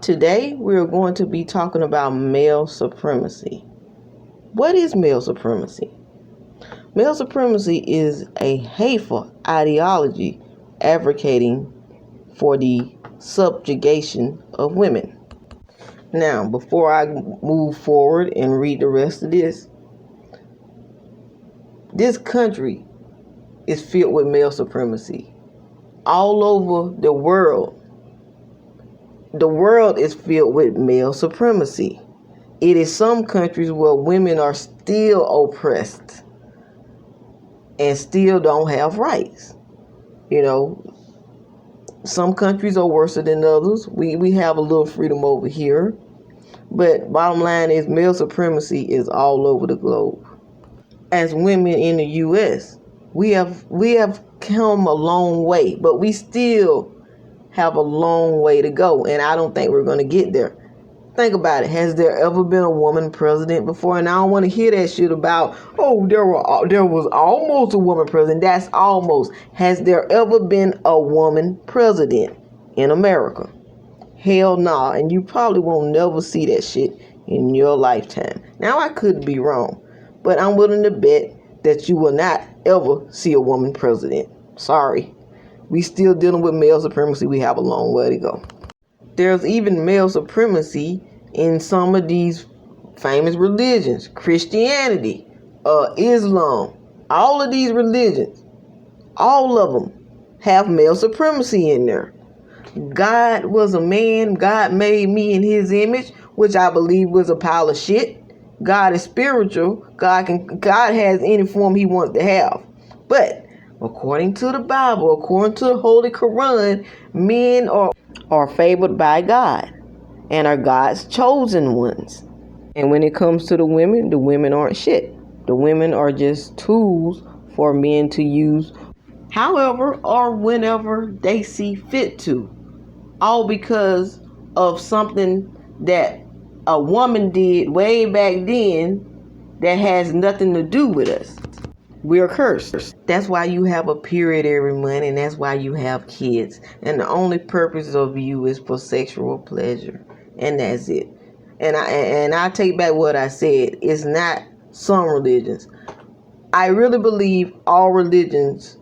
Today, we're going to be talking about male supremacy. What is male supremacy? Male supremacy is a hateful ideology advocating for the subjugation of women. Now, before I move forward and read the rest of this country is filled with male supremacy. All over the world is filled with male supremacy. It is some countries where women are still oppressed and still don't have rights. Some countries are worse than others. We have a little freedom over here. But bottom line is male supremacy is all over the globe. As women in the U.S., we have come a long way, but we still have a long way to go, and I don't think we're going to get there. Think about it. Has there ever been a woman president before? And I don't want to hear that shit about, there was almost a woman president. That's almost. Has there ever been a woman president in America? Hell nah. And you probably won't never see that shit in your lifetime. Now, I could be wrong, but I'm willing to bet that you will not ever see a woman president. Sorry. We still dealing with male supremacy. We have a long way to go. There's even male supremacy in some of these famous religions. Christianity, Islam, all of these religions, all of them have male supremacy in there. God was a man. God made me in his image, which I believe was a pile of shit. God is spiritual. God has any form he wants to have. But according to the Bible, according to the Holy Quran, men are favored by God and are God's chosen ones. And when it comes to the women aren't shit. The women are just tools for men to use however or whenever they see fit to. All because of something that a woman did way back then that has nothing to do with us. We're cursed. That's why you have a period every month, and that's why you have kids. And the only purpose of you is for sexual pleasure, and that's it. And I take back what I said. It's not some religions. I really believe all religions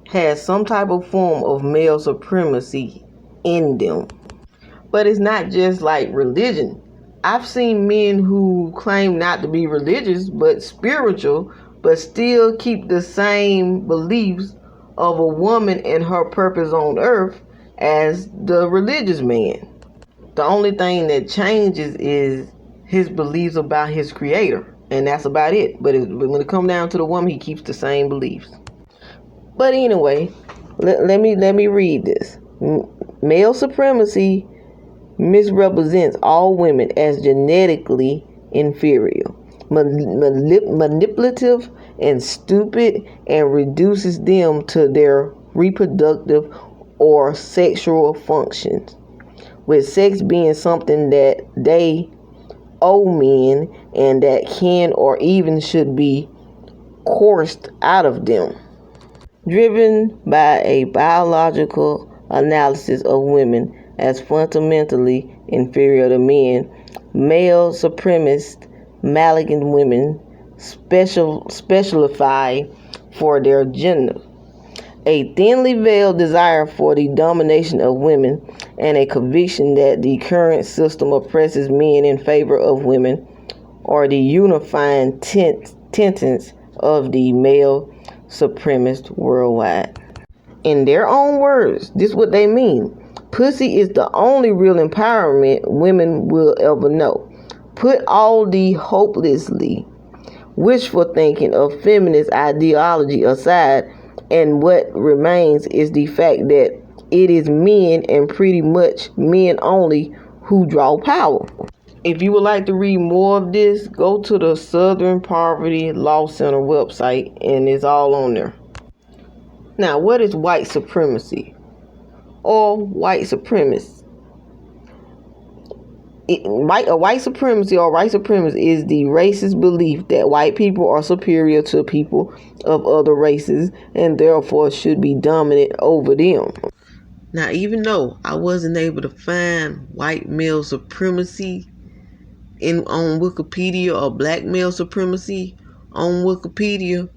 has some type of form of male supremacy in them. But it's not just like religion. I've seen men who claim not to be religious but spiritual, but still keep the same beliefs of a woman and her purpose on earth as the religious man. The only thing that changes is his beliefs about his creator, and that's about it. But when it comes down to the woman, he keeps the same beliefs. But anyway, let me read this. Male supremacy misrepresents all women as genetically inferior, manipulative, and stupid, and reduces them to their reproductive or sexual functions, with sex being something that they owe men and that can or even should be coerced out of them. Driven by a biological analysis of women as fundamentally inferior to men, male supremacist malignant women specify for their gender a thinly veiled desire for the domination of women and a conviction that the current system oppresses men in favor of women are the unifying tenets of the male supremacist worldwide. In their own words, this is what they mean. Pussy is the only real empowerment women will ever know. Put all the hopelessly wishful thinking of feminist ideology aside, and what remains is the fact that it is men, and pretty much men only, who draw power. If you would like to read more of this, go to the Southern Poverty Law Center website, and it's all on there. Now, what is white supremacy or white supremacist? White supremacy or white supremacist is the racist belief that white people are superior to people of other races and therefore should be dominant over them. Now, even though I wasn't able to find white male supremacy on Wikipedia or black male supremacy on Wikipedia,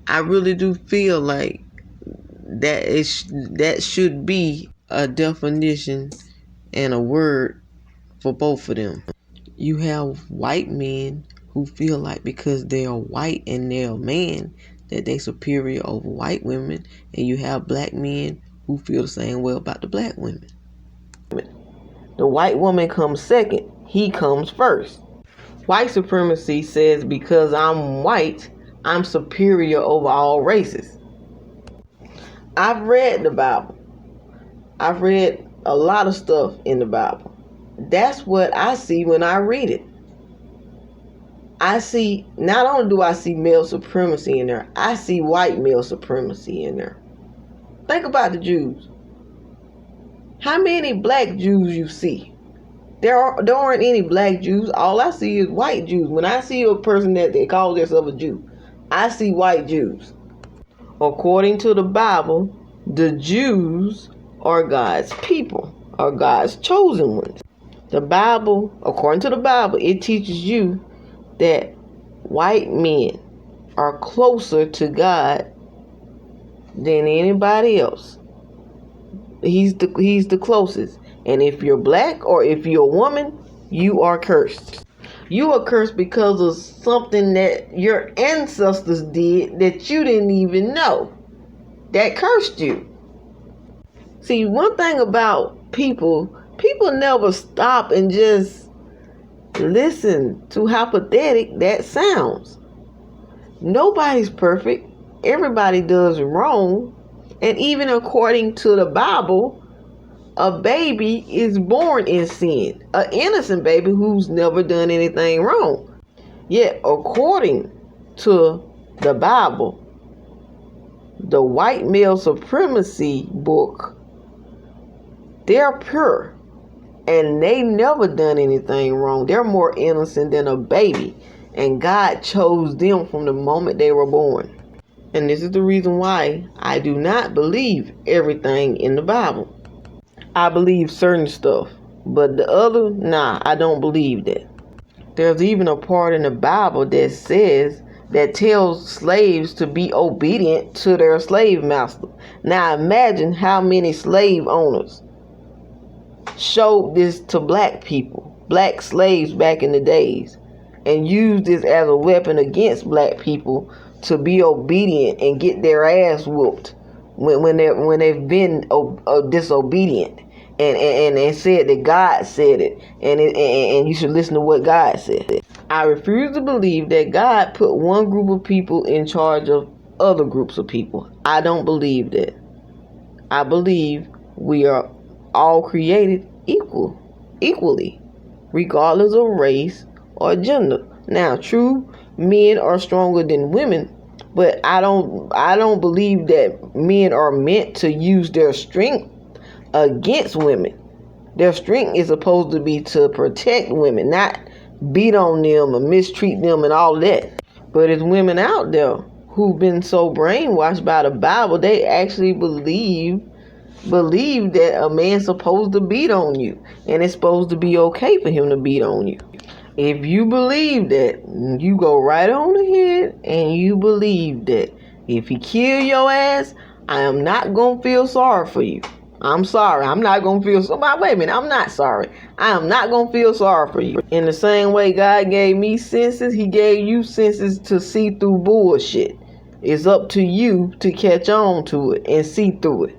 I really do feel like that should be a definition and a word for both of them. You have white men who feel like because they are white and they're a man that they superior over white women, and you have black men who feel the same way about the black women. The white woman comes second, he comes first. White supremacy says because I'm white, I'm superior over all races. I've read the Bible. I've read a lot of stuff in the Bible. That's what I see when I read it. I see, not only do I see male supremacy in there, I see white male supremacy in there. Think about the Jews. How many black Jews you see? There aren't any black Jews. All I see is white Jews. When I see a person that they call themselves a Jew, I see white Jews. According to the Bible, the Jews are God's people, are God's chosen ones. The Bible, according to the Bible, it teaches you that white men are closer to God than anybody else. He's the closest. And if you're black or if you're a woman, you are cursed. You are cursed because of something that your ancestors did that you didn't even know that cursed you. See, one thing about people never stop and just listen to how pathetic that sounds. Nobody's perfect. Everybody does wrong. And even according to the Bible, a baby is born in sin. An innocent baby who's never done anything wrong. Yet, according to the Bible, the white male supremacy book, they're pure. And they never done anything wrong. They're more innocent than a baby. And God chose them from the moment they were born. And this is the reason why I do not believe everything in the Bible. I believe certain stuff. But the other, I don't believe that. There's even a part in the Bible that tells slaves to be obedient to their slave master. Now imagine how many slave owners showed this to black people, black slaves back in the days, and used this as a weapon against black people to be obedient and get their ass whooped when they've been disobedient and said that God said it and you should listen to what God said. I refuse to believe that God put one group of people in charge of other groups of people. I don't believe that. I believe we are all created equally, regardless of race or gender. Now, true, men are stronger than women, but I don't believe that men are meant to use their strength against women. Their strength is supposed to be to protect women, not beat on them or mistreat them and all that. But there's women out there who've been so brainwashed by the Bible, they actually believe that a man's supposed to beat on you and it's supposed to be okay for him to beat on you. If you believe that, you go right on ahead and you believe that if he kill your ass, I am not going to feel sorry for you. I'm sorry. I'm not going to feel sorry. Wait a minute. I'm not sorry. I am not going to feel sorry for you. In the same way God gave me senses, he gave you senses to see through bullshit. It's up to you to catch on to it and see through it.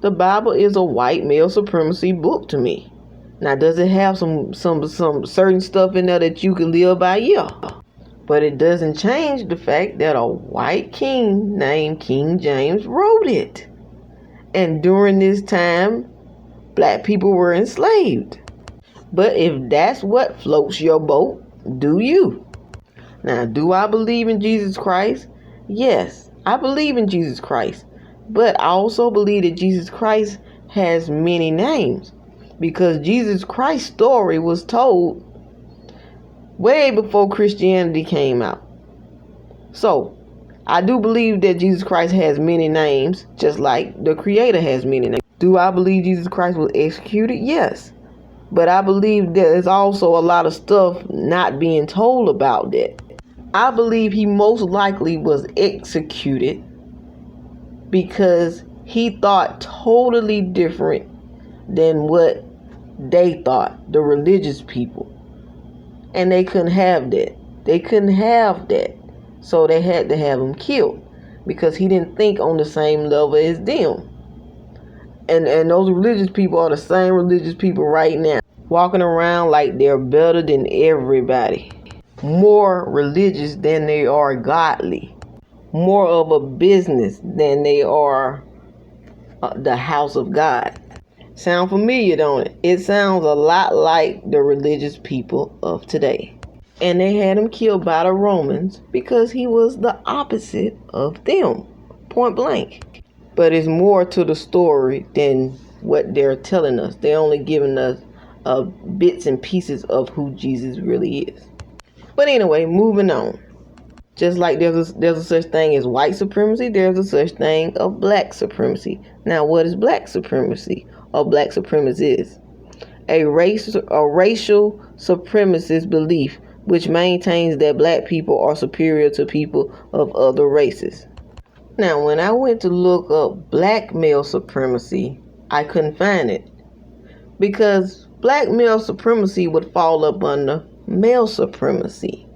The Bible is a white male supremacy book to me. Now, does it have some certain stuff in there that you can live by? Yeah. But it doesn't change the fact that a white king named King James wrote it. And during this time, black people were enslaved. But if that's what floats your boat, do you? Now, do I believe in Jesus Christ? Yes, I believe in Jesus Christ. But I also believe that Jesus Christ has many names, because Jesus Christ's story was told way before Christianity came out. So, I do believe that Jesus Christ has many names, just like the Creator has many names. Do I believe Jesus Christ was executed? Yes. But I believe there's also a lot of stuff not being told about that. I believe he most likely was executed because he thought totally different than what they thought, the religious people. And they couldn't have that. They couldn't have that. So they had to have him killed because he didn't think on the same level as them. And those religious people are the same religious people right now, walking around like they're better than everybody. More religious than they are godly. More of a business than they are the house of God. Sound familiar, don't it? It sounds a lot like the religious people of today. And they had him killed by the Romans because he was the opposite of them, point blank. But it's more to the story than what they're telling us. They're only giving us bits and pieces of who Jesus really is. But anyway, moving on. Just like there's a such thing as white supremacy, there's a such thing of black supremacy. Now, what is black supremacy or black supremacist? A racial supremacist belief which maintains that black people are superior to people of other races. Now, when I went to look up black male supremacy, I couldn't find it because black male supremacy would fall up under male supremacy,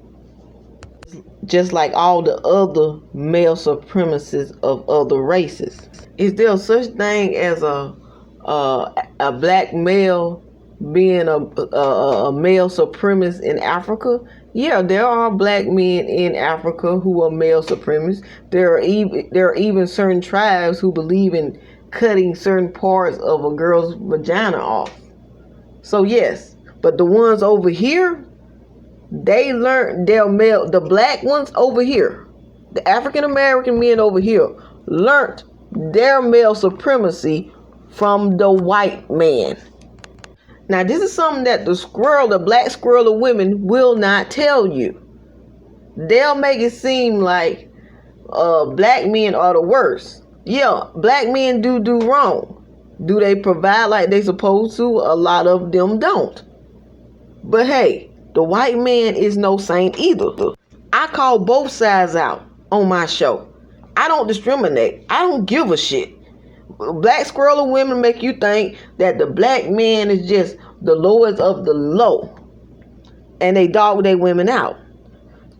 just like all the other male supremacists of other races. Is there such thing as a black male being a male supremacist in Africa? Yeah, there are black men in Africa who are male supremacists. There are even certain tribes who believe in cutting certain parts of a girl's vagina off. So yes, but the ones over here, they learned their male, the black ones over here, the African American men over here, learned their male supremacy from the white man. Now, this is something that the black squirrel of women will not tell you. They'll make it seem like black men are the worst. Yeah, black men do wrong. Do they provide like they supposed to? A lot of them don't. But hey, the white man is no saint either. I call both sides out on my show. I don't discriminate. I don't give a shit. Black squirrel of women make you think that the black man is just the lowest of the low, and they dog their women out.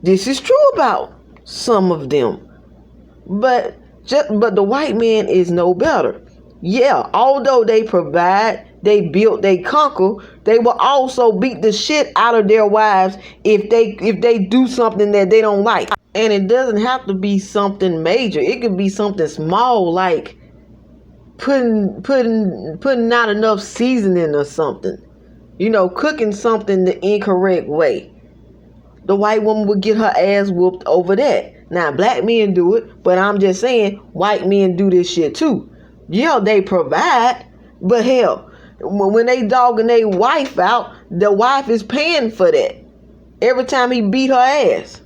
This is true about some of them, but the white man is no better. Yeah, although they provide, they build, they conquer, they will also beat the shit out of their wives if they do something that they don't like. And it doesn't have to be something major. It could be something small, like putting not enough seasoning or something. You know, cooking something the incorrect way. The white woman would get her ass whooped over that. Now, black men do it, but I'm just saying, white men do this shit too. Yeah, they provide, but hell, when they dogging their wife out, the wife is paying for that. Every time he beat her ass.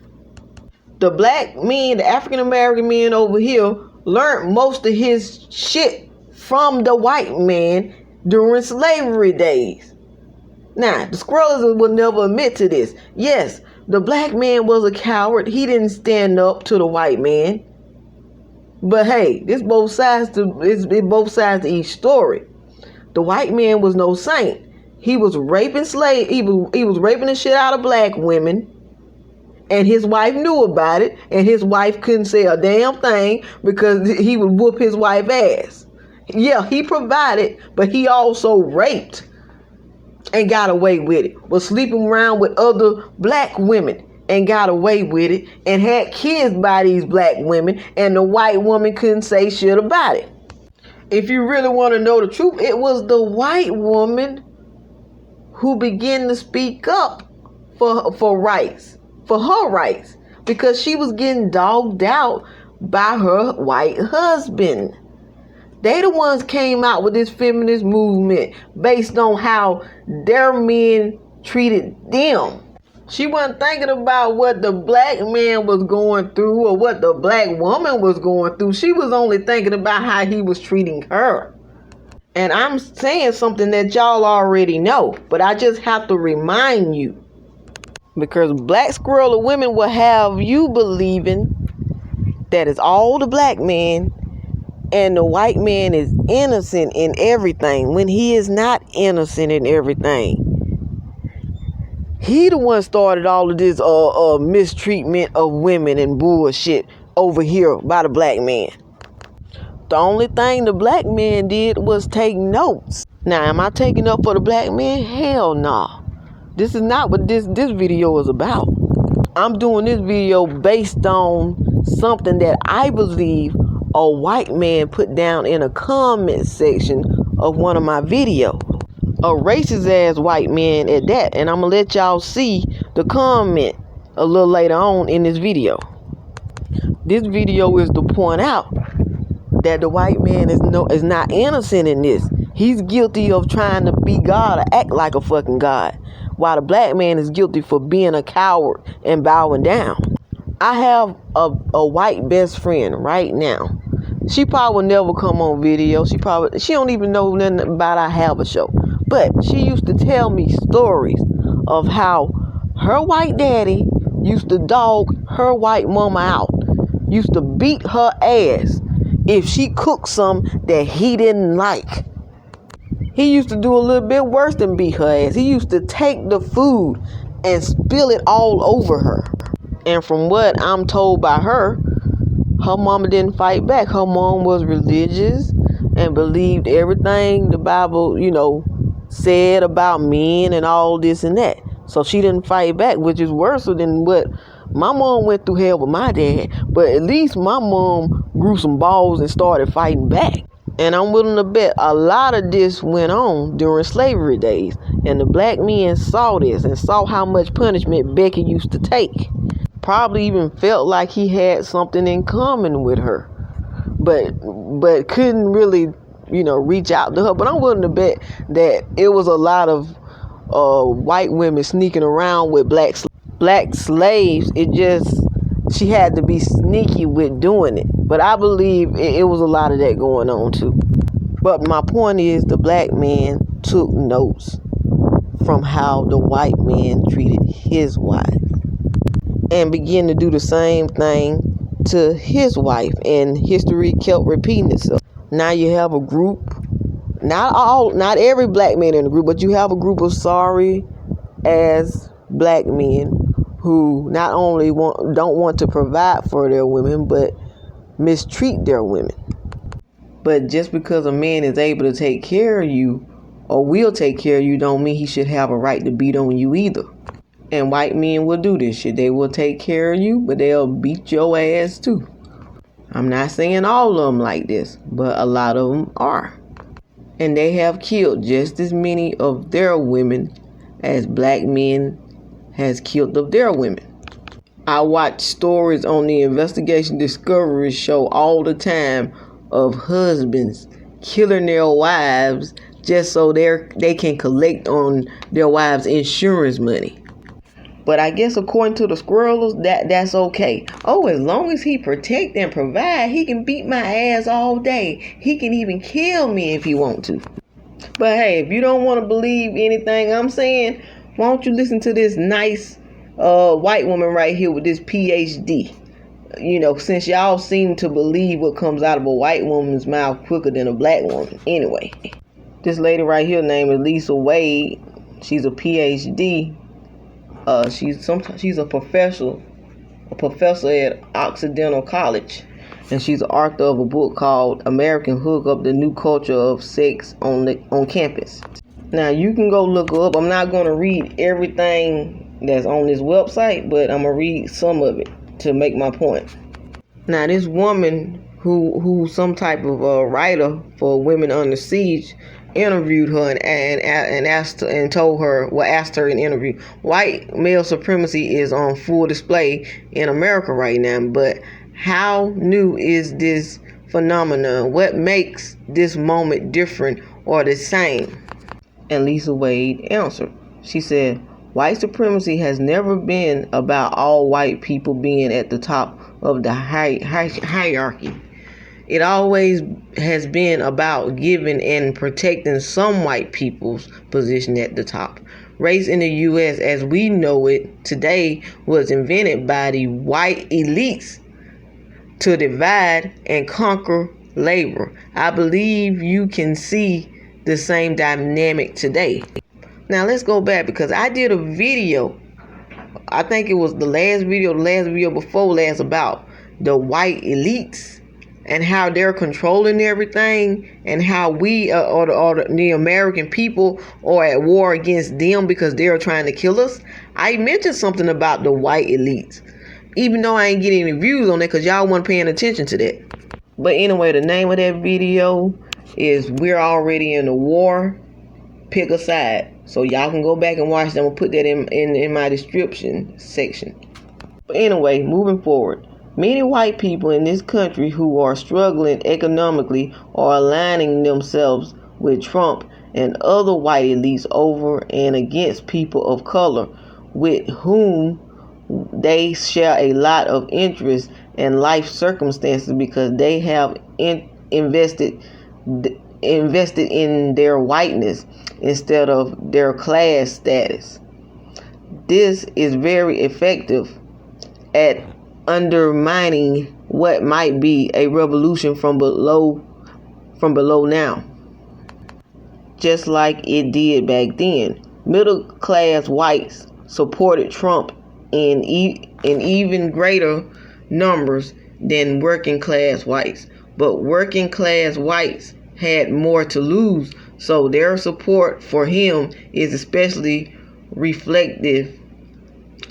The black men, the African American men over here, learned most of his shit from the white man during slavery days. Now, the squirrels will never admit to this. Yes, the black man was a coward. He didn't stand up to the white man. But hey, it's both sides to each story. The white man was no saint. He was raping he was raping the shit out of black women. And his wife knew about it, and his wife couldn't say a damn thing because he would whoop his wife's ass. Yeah, he provided, but he also raped and got away with it. Was sleeping around with other black women and got away with it, and had kids by these black women, and the white woman couldn't say shit about it. If you really want to know the truth, it was the white woman who began to speak up for rights. For her rights, because she was getting dogged out by her white husband. They the ones came out with this feminist movement based on how their men treated them. She wasn't thinking about what the black man was going through or what the black woman was going through. She was only thinking about how he was treating her. And I'm saying something that y'all already know, but I just have to remind you. Because black squirrel women will have you believing that it's all the black man and the white man is innocent in everything when he is not innocent in everything. He the one started all of this mistreatment of women and bullshit over here by the black man. The only thing the black man did was take notes. Now, am I taking up for the black man? Hell no. This is not what this video is about. I'm doing this video based on something that I believe a white man put down in a comment section of one of my videos. A racist ass white man at that. And I'm going to let y'all see the comment a little later on in this video. This video is to point out that the white man is not innocent in this. He's guilty of trying to be God or act like a fucking God, while the black man is guilty for being a coward and bowing down. I have a white best friend right now. She probably will never come on video. She don't even know nothing about I have a show. But she used to tell me stories of how her white daddy used to dog her white mama out. Used to beat her ass if she cooked something that he didn't like. He used to do a little bit worse than beat her ass. He used to take the food and spill it all over her. And from what I'm told by her mama didn't fight back. Her mom was religious and believed everything the Bible, said about men and all this and that. So she didn't fight back, which is worse than what my mom went through hell with my dad. But at least my mom grew some balls and started fighting back. And I'm willing to bet a lot of this went on during slavery days. And the black men saw this and saw how much punishment Becky used to take. Probably even felt like he had something in common with her. But couldn't really, reach out to her. But I'm willing to bet that it was a lot of white women sneaking around with black slaves. She had to be sneaky with doing it. But I believe it was a lot of that going on too. But my point is, the black man took notes from how the white man treated his wife and began to do the same thing to his wife, and history kept repeating itself. Now you have a group, not every black man in the group, but you have a group of sorry ass black men who not only don't want to provide for their women, but mistreat their women. But just because a man is able to take care of you or will take care of you don't mean he should have a right to beat on you either. And white men will do this shit. They will take care of you, but they'll beat your ass too. I'm not saying all of them like this, but a lot of them are. And they have killed just as many of their women as black men has killed of their women. I watch stories on the Investigation Discovery show all the time of husbands killing their wives just so they can collect on their wives' insurance money. But I guess according to the squirrels, that's okay. Oh, as long as he protect and provide, he can beat my ass all day. He can even kill me if he want to. But hey, if you don't want to believe anything I'm saying, why don't you listen to this nice white woman right here with this PhD? Since y'all seem to believe what comes out of a white woman's mouth quicker than a black woman. Anyway, this lady right here named Lisa Wade. She's a PhD. She's a professor at Occidental College, and she's the author of a book called American Hookup: The New Culture of Sex on Campus. Now you can go look her up. I'm not going to read everything that's on this website, but I'm going to read some of it to make my point. Now this woman who's some type of writer for Women Under Siege interviewed her and asked her and asked her in an interview, white male supremacy is on full display in America right now, but how new is this phenomenon? What makes this moment different or the same? And Lisa Wade answered. She said, White supremacy has never been about all white people being at the top of the hierarchy. It always has been about giving and protecting some white people's position at the top. Race in the U.S. as we know it today was invented by the white elites to divide and conquer labor. I believe you can see the same dynamic today. Now let's go back, because I did a video, I think it was the last video before last, about the white elites and how they're controlling everything, and how we or the American people are at war against them because they're trying to kill us. I mentioned something about the white elites, even though I ain't getting any views on it because y'all weren't paying attention to that. But anyway, the name of that video is We're Already in the War, Pick a Side. So y'all can go back and watch them. I'm gonna put that in my description section. But anyway, moving forward. Many white people in this country who are struggling economically are aligning themselves with Trump and other white elites over and against people of color, with whom they share a lot of interest and life circumstances because they have invested in their whiteness instead of their class status. This is very effective at undermining what might be a revolution from below now, just like it did back then. Middle class whites supported Trump in even greater numbers than working class whites, but working class whites had more to lose, so their support for him is especially reflective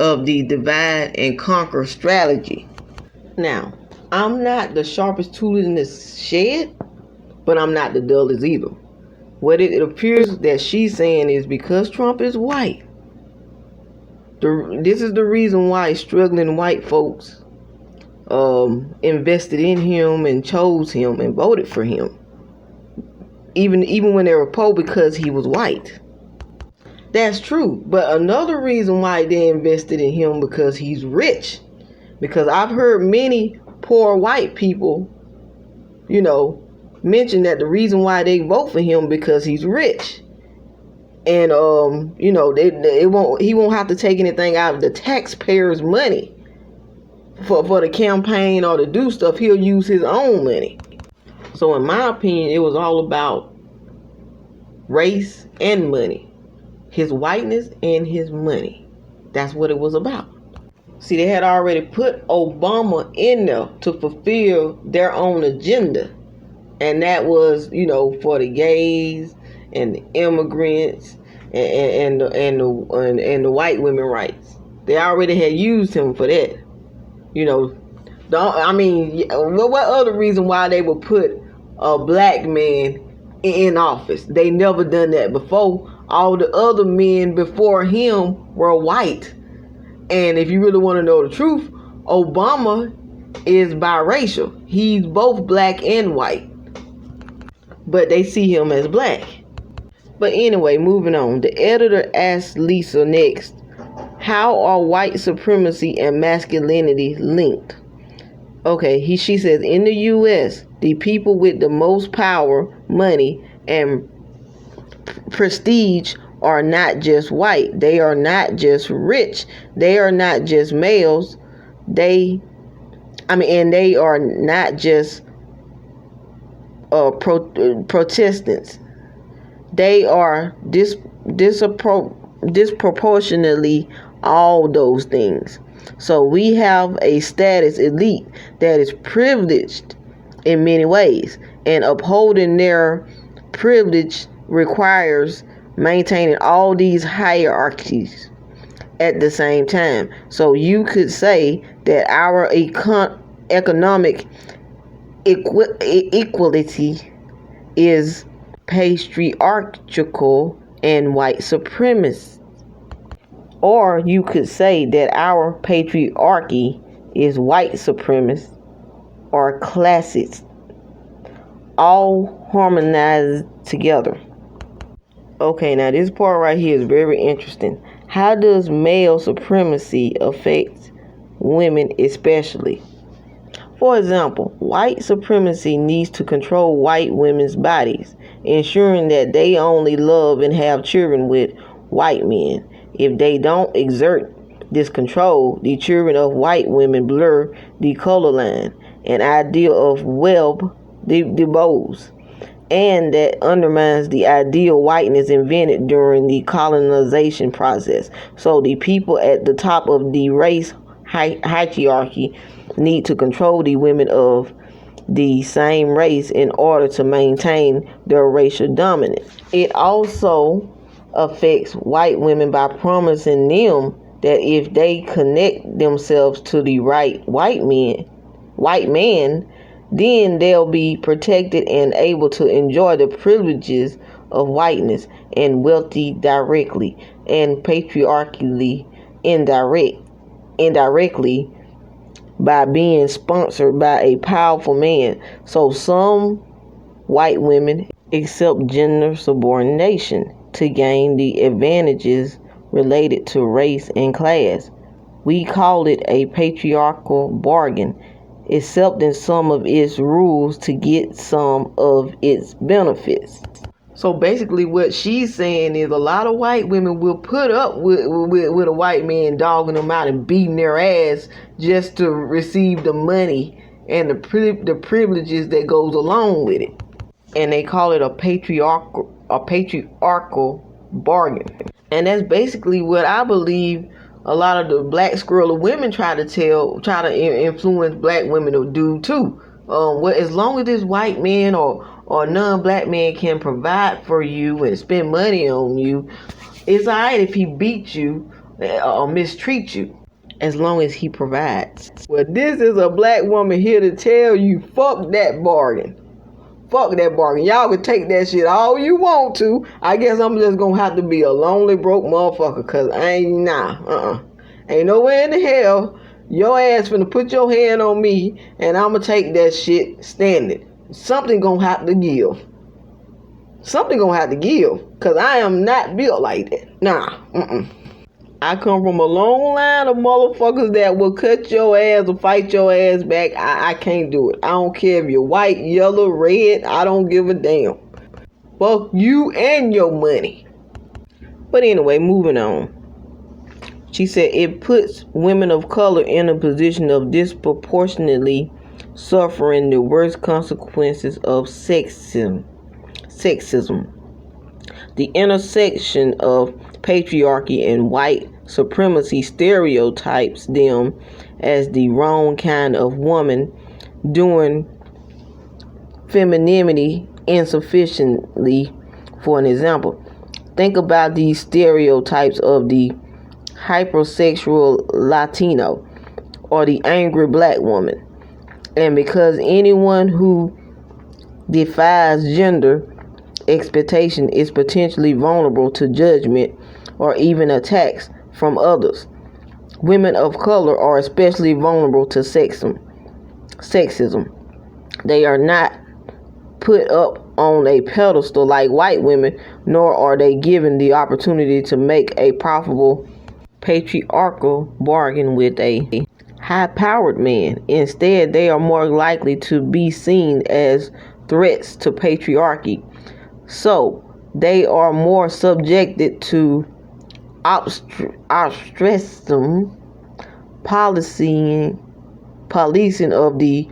of the divide and conquer strategy. Now, I'm not the sharpest tool in the shed, but I'm not the dullest either. What it appears that she's saying is because Trump is white, this is the reason why struggling white folks invested in him and chose him and voted for him, even when they were poor, because he was white. That's true. But another reason why they invested in him, because he's rich. Because I've heard many poor white people, mention that the reason why they vote for him because he's rich. And he won't have to take anything out of the taxpayers' money for the campaign or to do stuff. He'll use his own money. So in my opinion, it was all about race and money. His whiteness and his money. That's what it was about. See, they had already put Obama in there to fulfill their own agenda. And that was, for the gays and the immigrants and the white women rights. They already had used him for that. What other reason why they would put a black man in office? They never done that before. All the other men before him were white. And if you really want to know the truth, Obama is biracial. He's both black and white. But they see him as black. But anyway, moving on. The editor asked Lisa next, how are white supremacy and masculinity linked? Okay, she says, in the U.S., the people with the most power, money, and prestige are not just white. They are not just rich. They are not just males. And they are not just Protestants. They are disproportionately all those things. So we have a status elite that is privileged in many ways, and upholding their privilege requires maintaining all these hierarchies at the same time. So you could say that our economic equality is patriarchal and white supremacist. Or you could say that our patriarchy is white supremacist or classist, all harmonized together. Okay, now this part right here is very interesting. How does male supremacy affect women especially? For example, white supremacy needs to control white women's bodies, ensuring that they only love and have children with white men. If they don't exert this control, the children of white women blur the color line, an ideal of Webb de Bose, and that undermines the ideal whiteness invented during the colonization process. So the people at the top of the race hierarchy need to control the women of the same race in order to maintain their racial dominance. It also affects white women by promising them that if they connect themselves to the right white man, then they'll be protected and able to enjoy the privileges of whiteness and wealthy directly and patriarchally indirectly by being sponsored by a powerful man. So some white women accept gender subordination to gain the advantages related to race and class. We call it a patriarchal bargain, accepting some of its rules to get some of its benefits. So basically what she's saying is a lot of white women will put up with a white man dogging them out and beating their ass just to receive the money and the privileges that goes along with it. And they call it a patriarchal bargain. And that's basically what I believe a lot of the black squirrel of women try to influence black women to do too. As long as this white man or non-black man can provide for you and spend money on you, it's alright if he beats you or mistreats you, as long as he provides. Well, this is a black woman here to tell you, fuck that bargain. Fuck that bargain. Y'all can take that shit all you want to. I guess I'm just gonna have to be a lonely, broke motherfucker, cause ain't nowhere in the hell your ass finna put your hand on me and I'ma take that shit standing. Something gonna have to give. Cause I am not built like that. I come from a long line of motherfuckers that will cut your ass or fight your ass back. I can't do it. I don't care if you're white, yellow, red. I don't give a damn. Fuck you and your money. But anyway, moving on. She said it puts women of color in a position of disproportionately suffering the worst consequences of sexism. The intersection of patriarchy and white supremacy stereotypes them as the wrong kind of woman doing femininity insufficiently. For an example, think about these stereotypes of the hypersexual Latino or the angry black woman. And because anyone who defies gender expectation is potentially vulnerable to judgment or even attacks from others, women of color are especially vulnerable to sexism. They are not put up on a pedestal like white women, nor are they given the opportunity to make a profitable patriarchal bargain with a high-powered man. Instead, they are more likely to be seen as threats to patriarchy. So, they are more subjected to ostracism, policing of the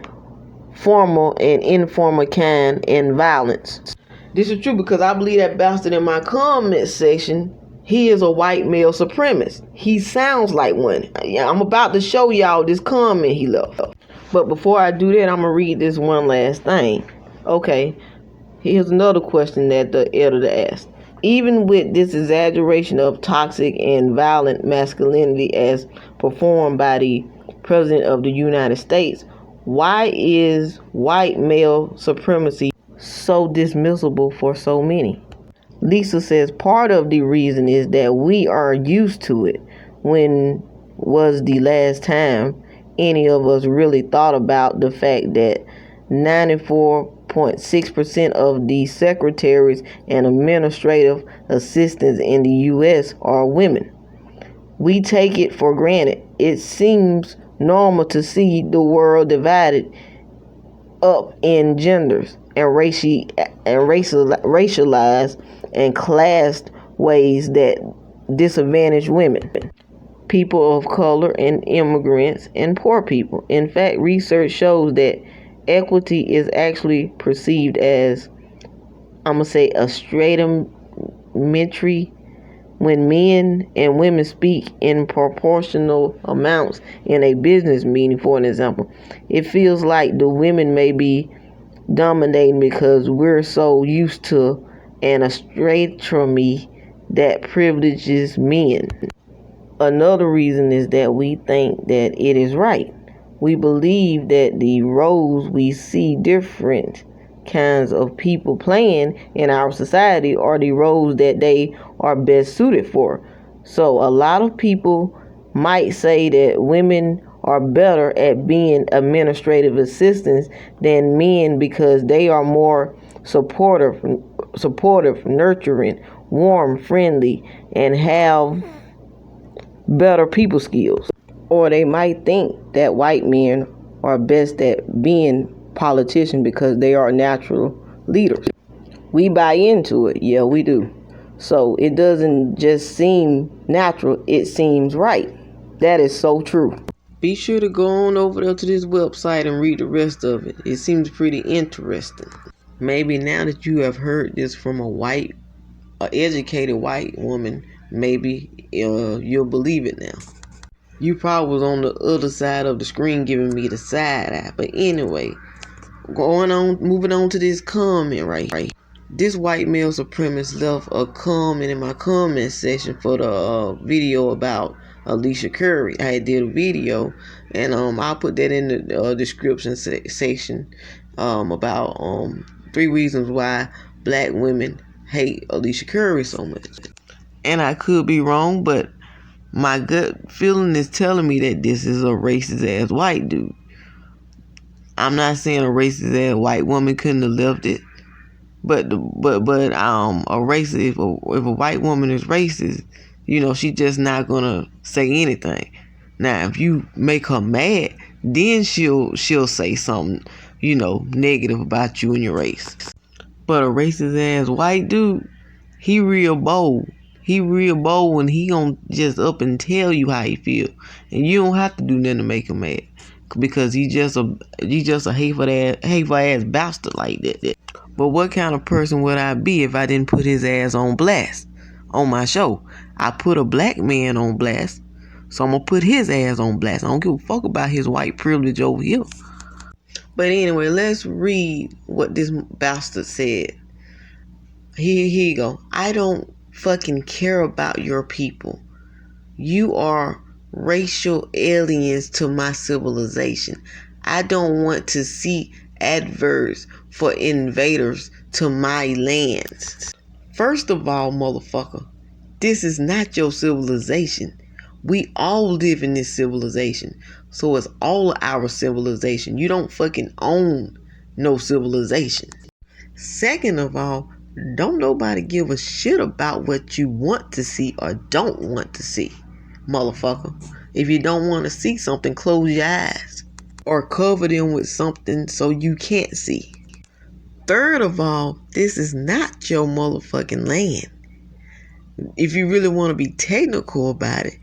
formal and informal kind, and violence. This is true because I believe that bastard in my comment section, he is a white male supremacist. He sounds like one. I'm about to show y'all this comment he left. But before I do that, I'm going to read this one last thing. Okay, here's another question that the editor asked. Even with this exaggeration of toxic and violent masculinity as performed by the President of the United States, why is white male supremacy so dismissible for so many? Lisa says part of the reason is that we are used to it. When was the last time any of us really thought about the fact that 94.6% of the secretaries and administrative assistants in the U.S. are women? We take it for granted. It seems normal to see the world divided up in genders and racialized and classed ways that disadvantage women, people of color, and immigrants, and poor people. In fact, research shows that equity is actually perceived as, I'm going to say, a straightementary when men and women speak in proportional amounts in a business meeting. For an example, it feels like the women may be dominating because we're so used to an astronomy that privileges men. Another reason is that we think that it is right. We believe that the roles we see different kinds of people playing in our society are the roles that they are best suited for. So a lot of people might say that women are better at being administrative assistants than men because they are more supportive, nurturing, warm, friendly, and have better people skills. Or they might think that white men are best at being politicians because they are natural leaders. We buy into it. Yeah, we do. So it doesn't just seem natural, it seems right. That is so true. Be sure to go on over there to this website and read the rest of it. It seems pretty interesting. Maybe now that you have heard this from a educated white woman, maybe you'll believe it now. You probably was on the other side of the screen giving me the side eye. But anyway, moving on to this comment right here. This white male supremacist left a comment in my comment section for the video about Ayesha Curry. I did a video, and I'll put that in the description section about 3 reasons why black women hate Ayesha Curry so much. And I could be wrong, but my gut feeling is telling me that this is a racist ass white dude. I'm not saying a racist ass white woman couldn't have left it, but a racist, if a white woman is racist, she's just not gonna say anything. Now, if you make her mad, then she'll say something, negative about you and your race. But a racist ass white dude, he real bold. He real bold when he gonna just up and tell you how he feel, and you don't have to do nothing to make him mad, because he just a hateful ass bastard like that. But what kind of person would I be if I didn't put his ass on blast on my show? I put a black man on blast, so I'm gonna put his ass on blast. I don't give a fuck about his white privilege over here. But anyway, let's read what this bastard said. Here you go. I don't fucking care about your people. You are racial aliens to my civilization. I don't want to see adverts for invaders to my lands. First of all, motherfucker, this is not your civilization. We all live in this civilization. So it's all our civilization. You don't fucking own no civilization. Second of all, don't nobody give a shit about what you want to see or don't want to see, motherfucker. If you don't want to see something, close your eyes or cover them with something so you can't see. Third of all, this is not your motherfucking land. If you really want to be technical about it,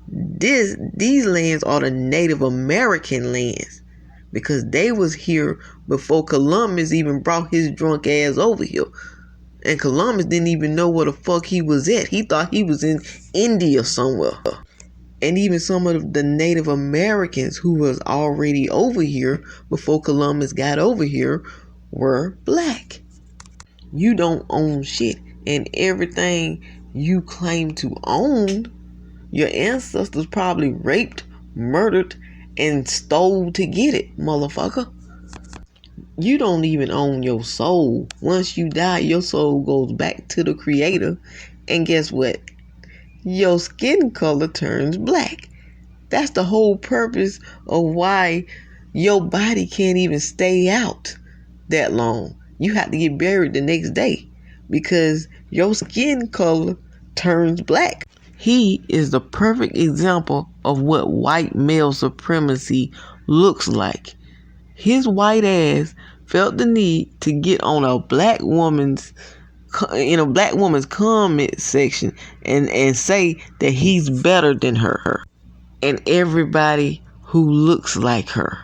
these lands are the Native American lands, because they was here before Columbus even brought his drunk ass over here. And Columbus didn't even know where the fuck he was at. He thought he was in India somewhere. And even some of the Native Americans who was already over here before Columbus got over here were black. You don't own shit. And everything you claim to own, your ancestors probably raped, murdered, and stole to get it, motherfucker. You don't even own your soul. Once you die, your soul goes back to the creator. And guess what? Your skin color turns black. That's the whole purpose of why your body can't even stay out that long. You have to get buried the next day because your skin color turns black. He is the perfect example of what white male supremacy looks like. His white ass felt the need to get on a black woman's comment section and say that he's better than her and everybody who looks like her.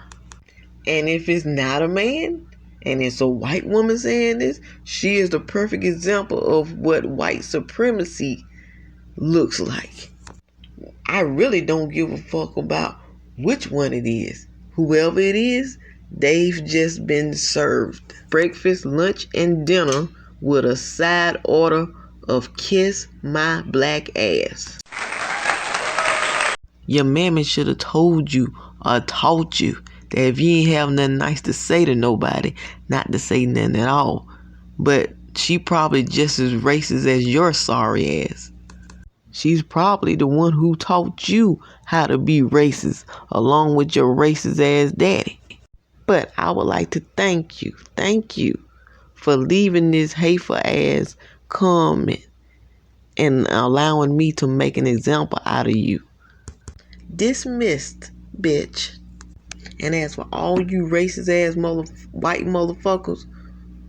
And if it's not a man and it's a white woman saying this, she is the perfect example of what white supremacy looks like. I really don't give a fuck about which one it is. Whoever it is, they've just been served breakfast, lunch, and dinner with a side order of kiss my black ass. Your mammy should have told you or taught you that if you ain't have nothing nice to say to nobody, not to say nothing at all. But she probably just as racist as your sorry ass. She's probably the one who taught you how to be racist along with your racist ass daddy. But I would like to thank you for leaving this hateful ass comment and allowing me to make an example out of you. Dismissed, bitch. And as for all you racist ass white motherfuckers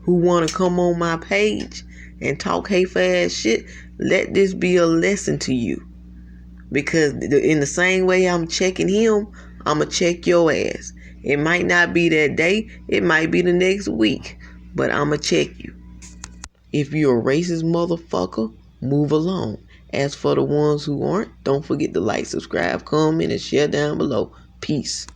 who want to come on my page and talk hateful ass shit, let this be a lesson to you. Because in the same way I'm checking him, I'ma check your ass. It might not be that day, it might be the next week, but I'ma check you. If you're a racist motherfucker, move along. As for the ones who aren't, don't forget to like, subscribe, comment, and share down below. Peace.